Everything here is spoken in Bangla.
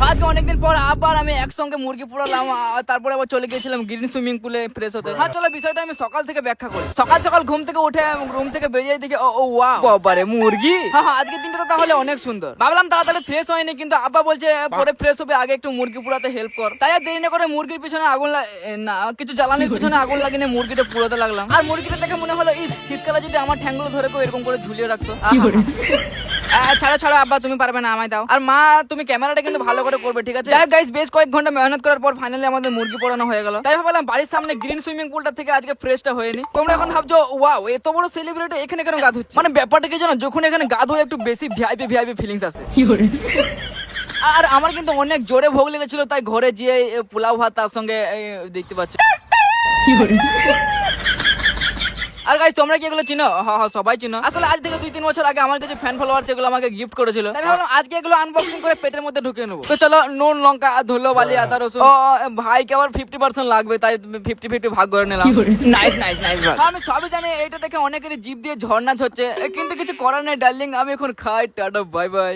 আজকে অনেকদিন পর আবার আমি একসঙ্গে মুরগি পোড়ালাম, তারপরে আবার চলে গিয়েছিলাম গ্রিন সুইমিং পুলে ফ্রেশ হতে। হ্যাঁ চলো বিষয়টা আমি সকাল থেকে ব্যাখ্যা করি। সকাল সকাল ঘুম থেকে উঠে রুম থেকে বেরিয়ে দেখে ও ওয়াও বাবারে মুরগি। হ্যাঁ আজকের দিনটা তো তাহলে অনেক সুন্দর। ভাবলাম তাড়াতাড়ি ফ্রেশ হয়নি, কিন্তু আব্বা বলছে পরে ফ্রেশ হবে, আগে একটু মুরগি পোড়াতে হেল্প কর। তাই আর দেরি না করে মুরগির পিছনে আগুন না কিছু জ্বালানির পিছনে আগুন লাগিয়ে মুরগিটা পুড়াতে লাগলাম। আর মুরগিটা দেখে মনে হলো এই শীতকালে যদি আমার ঠ্যাংগুলো ধরে কেউ এরকম করে ঝুলিয়ে রাখতো। ছাড়া ছাড়া আব্বা তুমি পারবে না, আমায় দাও। আর মা তুমি ক্যামেরাটা কিন্তু ভালো করে করবে, ঠিক আছে? যাই গাইস, বেশ কয়েক ঘন্টা মেহনত করার পর ফাইনালি আমাদের মুরগি পোড়ানো হয়ে গেল। তাই ভাবলাম বাড়ির সামনে গ্রিন সুইমিং পুলটা থেকে আজকে ফ্রেশটা হয়নি। তোমরা এখন ভাবছো ওয়াও এত বড় সেলিব্রিটি এখানে কেন গা ধুচ্ছে, মানে ব্যাপারটা কি জানো, যখন এখানে গা ধোয়া একটু বেশি ভিআইপি ফিলিংস আসে। আর আমার কিন্তু অনেক জোরে ভোগ লেগেছিল, তাই ঘরে গিয়ে পোলাও ভাত তার সঙ্গে দেখতে পাচ্ছ। আর গাইস তোমরা কি এগুলো চিনো? হ্যাঁ সবাই চিনো। আসলে আজ থেকে 2-3 বছর আগে আমার কাছে ফ্যান ফলোয়ার এগুলো আমাকে গিফট করেছিল। তাই ভাবলাম আজকে এগুলো আনবক্সিং করে পেটের মধ্যে ঢুকিয়ে নেবো। তো চলো নুন লঙ্কা ধুলো বালি আদা রসুন, ভাইকে আবার 50% লাগবে, তাই 50-50 ভাগ করে নিলাম। নাইস আমি সবই জানি, এটা দেখে অনেকেরই জিভ দিয়ে ঝর্ণা ঝরছে, কিন্তু কিছু করার নেই ডার্লিং, আমি এখন খাই। Tata bye bye.